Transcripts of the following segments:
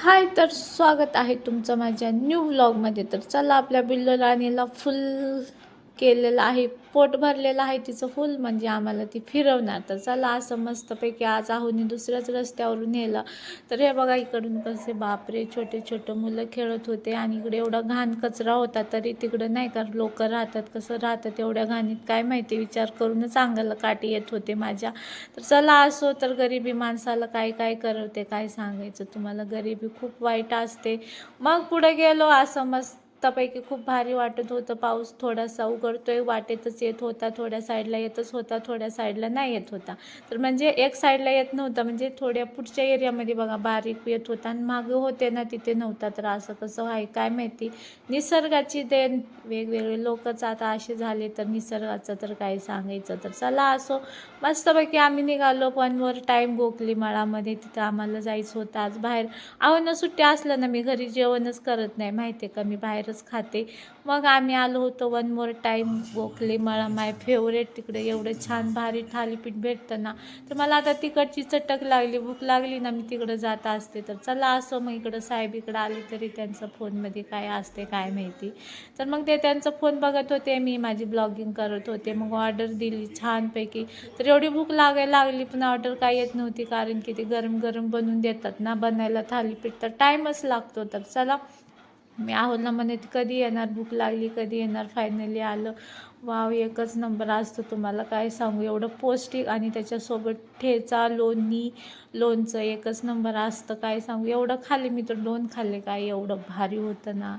हाय, तर स्वागत आहे तुमचं माझ्या न्यू व्लॉगमध्ये. तर चला, आपल्या बिल्लो राणीला फुल केलेलं आहे, पोट भरलेलं आहे तिचं फुल, म्हणजे आम्हाला ती फिरवणार. तर चला, असं मस्तपैकी आज आहोनी दुसऱ्याच रस्त्यावरून नेलं. तर हे बघा, इकडून कसे बापरे छोटे छोटे मुलं खेळत होते आणि इकडे एवढा घाण कचरा होता. तरी तिकडं नाही का लोक राहतात, कसं राहतात एवढ्या घाणीत काय माहिती, विचार करूनच अंगाला काठी येत होते माझ्या. तर चला, असो तर गरिबी माणसाला काय काय करवते काय सांगायचं तुम्हाला, गरिबी खूप वाईट असते. मग पुढे गेलो, असं मस्तपैकी खूप भारी वाटत होतं. पाऊस थोडासा उघडतोय, वाटेतच येत होता, थोड्या साईडला येतच होता, थोड्या साईडला नाही येत होता. तर म्हणजे एक साईडला येत नव्हता, म्हणजे थोड्या पुढच्या एरियामध्ये बघा बारीक येत होता आणि मागं होते ना तिथे नव्हता. तर असं कसं आहे काय माहिती, निसर्गाची देण. वेगवेगळे लोकच आता असे झाले, तर निसर्गाचं तर काय सांगायचं. तर चला, असो मस्तपैकी आम्ही निघालो. वन वर टाईम गोखली माळामध्ये, तिथं आम्हाला जायचं होतं आज बाहेर. ना सुट्टी असलं ना मी घरी जेवणच करत नाही, माहिती आहे का, मी बाहेरच खाते. मग आम्ही आलो होतो वन मोर टाईम गोखले मळा, माय फेवरेट. तिकडे एवढं छान भारी थालीपीठ भेटतं ना, तर मला आता तिकडची चटक लागली, भूक लागली ना, मी तिकडं जात असते. तर चला, असं मग इकडं साहेब इकडं आले, तरी त्यांचं फोनमध्ये काय असते काय माहिती. तर मग ते त्यांचं फोन बघत होते, मी माझी ब्लॉगिंग करत होते. मग ऑर्डर दिली छानपैकी. तर एवढी भूक लागायला लागली, पण ऑर्डर काय येत नव्हती, कारण की ते गरम गरम बनवून देतात ना बनायला थालीपीठ, तर टाईमच लागतो. तर चला, मी आहोला म्हणे कधी येणार, भूक लागली कधी येणार. फायनली आलं. वाव, एकच नंबर असतो, तुम्हाला काय सांगू, एवढं पौष्टिक आणि त्याच्यासोबत ठेचा, लोणी, लोणचं एकच नंबर असतं. काय सांगू, एवढं खाल्ले मी, तर 2 खाल्ले, काय एवढं भारी होतं ना,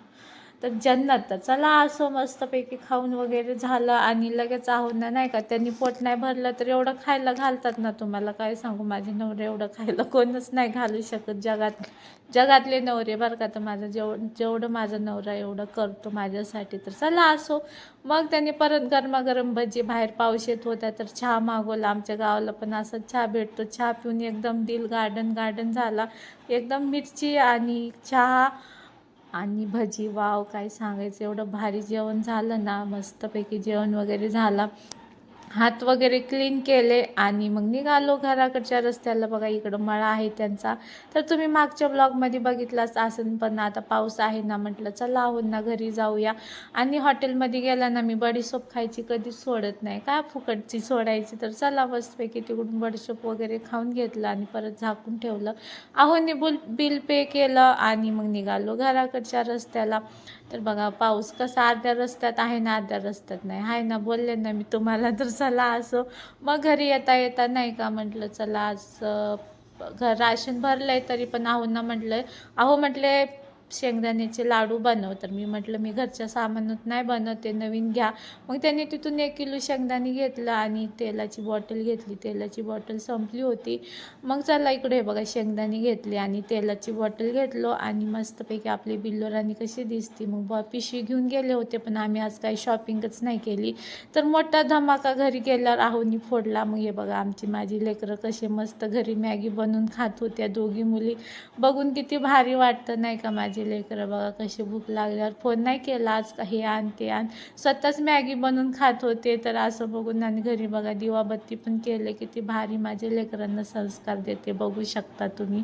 तर जन्नत. तर चला, असं मस्तपैकी खाऊन वगैरे झालं आणि लगेच आहोत ना, नाही का, त्यांनी पोट नाही भरलं तर एवढं खायला घालतात ना, तुम्हाला काय सांगू, माझे नवरे एवढं खायला कोणच नाही घालू शकत जगात. जगातले नवरे बरं का, तर माझं जेवढं माझा नवरा एवढं करतो माझ्यासाठी. तर चला, असो. मग त्यांनी परत गरमागरम भजी, बाहेर पाऊस येत होता तर चहा मागवला. आमच्या गावाला पण असं चहा भेटतो. चहा पिऊन एकदम दिल गार्डन गार्डन झाला. एकदम मिरची आणि चहा आणि भजी, वाव काय सांगायचं, एवढं भारी जेवण झालं ना, मस्तपैकी जेवण वगैरे झाला. हात वगैरे क्लीन केले आणि मग निघालो घराकडच्या रस्त्याला. बघा, इकडं मळा आहे त्यांचा, तर तुम्ही मागच्या ब्लॉगमध्ये बघितलाच असेल. पण आता पाऊस आहे ना, म्हटलं चला आहोत ना घरी जाऊया. आणि हॉटेलमध्ये गेला ना, मी बडीशोप खायची कधीच सोडत नाही, काय फुकटची सोडायची. तर चला, मस्तपैकी तिकडून बडीशोप वगैरे खाऊन घेतलं आणि परत झाकून ठेवलं. आहोनी बिल पे केलं आणि मग निघालो घराकडच्या रस्त्याला. तर बघा, पाऊस कसा अर्ध्या रस्त्यात आहे ना, अर्ध्या रस्त्यात नाही आहे ना, बोलले ना मी तुम्हाला. तर चला, असं मग घरी येता येता नाही का म्हटलं चला आज घर राशन भरलंय, तरी पण आहो ना म्हटलं, अहो म्हटले शेंगदाण्याचे लाडू बनव. तर मी म्हटलं मी घरच्या सामानात नाही बनवते, नवीन घ्या. मग त्यांनी तिथून 1 किलो शेंगदाणे घेतलं आणि तेलाची बॉटल घेतली. तेलाची बॉटल संपली होती. मग चला, इकडे बघा, शेंगदाणे घेतले आणि तेलाची बॉटल घेतलो आणि मस्तपैकी आपली बिल्लो राणी कशी दिसती. मग पिशवी घेऊन गेले होते, पण आम्ही आज काही शॉपिंगच नाही केली. तर मोठा धमाका घरी गेल्यावर आहोनी फोडला. मग हे बघा, माझी लेकरं कसे मस्त घरी मॅगी बनवून खात होत्या दोघी मुली. बघून किती भारी वाटतं नाही का, माझे लेकरं बघा कसे भूक लागल्यावर फोन नाही केला आज का हे आण ते आण, स्वतःच मॅगी बनवून खात होते. तर असं बघून आणि घरी बघा दिवाबत्ती पण केले, किती भारी माझ्या लेकरांना संस्कार देते, बघू शकता तुम्ही.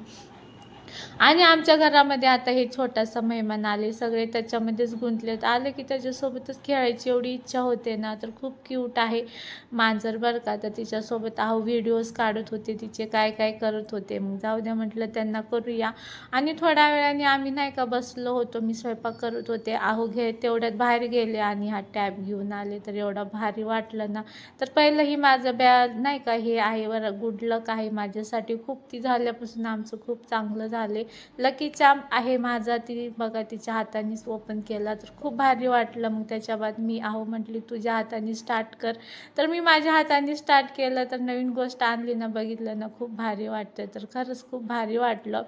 आणि आमच्या घरामध्ये आता हे छोटासा मेहमान आले, सगळे त्याच्यामध्येच गुंतलेत. आले की त्याच्यासोबतच खेळायची एवढी इच्छा होते ना. तर खूप क्यूट आहे मांजर बरं का. तर तिच्यासोबत व्हिडिओज काढत होते, तिचे काय काय करत होते. मग जाऊ द्या म्हटलं, त्यांना करूया. आणि थोड्या वेळाने आम्ही नाही का बसलो होतो, मी स्वयंपाक करत होते. तेवढ्यात बाहेर गेले आणि हा टॅब घेऊन आले. तर एवढं भारी वाटलं ना. तर पहिलंही माझं नाही का हे आहे बरं, गुड लक आहे माझ्यासाठी खूप. ती झाल्यापासून आमचं खूप चांगलं झाले. लकी चार्म आहे माझा, ती बघा तिच्या हातानेच ओपन केला. तर खूप भारी वाटलं. मग त्याच्या बाद मी म्हटली तुझ्या हाताने स्टार्ट कर. तर मी माझ्या हाताने स्टार्ट केलं. तर नवीन गोष्ट आणली ना, बघितलं ना, खूप भारी वाटतं. तर खरंच खूप भारी वाटलं.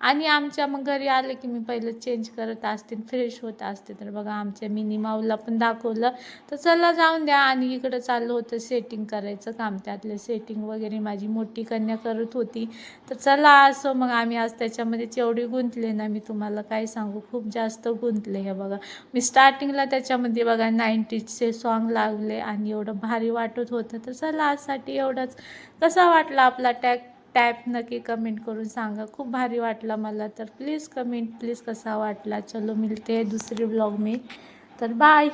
आणि आमच्या मग घरी आले की मी पहिलं चेंज करत असते, फ्रेश होत असते. तर बघा, आमच्या मिनी माऊला पण दाखवलं. तर चला जाऊन द्या. आणि इकडं चाललं होतं सेटिंग करायचं काम, त्यातले सेटिंग वगैरे माझी मोठी कन्या करत होती. तर चला, असं मग आम्ही आज त्याच्यामध्ये एवढी गुंतले ना, मी तुम्हाला काय सांगू, खूप जास्त गुंतले. हे बघा, मी स्टार्टिंगला त्याच्यामध्ये बघा 90चे सॉन्ग लावले आणि एवढं भारी वाटत होतं. तर चला, आजसाठी एवढंच. कसा वाटला आपला टाईप नक्की कमेंट करून सांगा. खूप भारी वाटला मला. तर प्लीज कमेंट प्लीज कसा वाटला. चलो मिलते हैं दूसरे ब्लॉग में. तर बाय.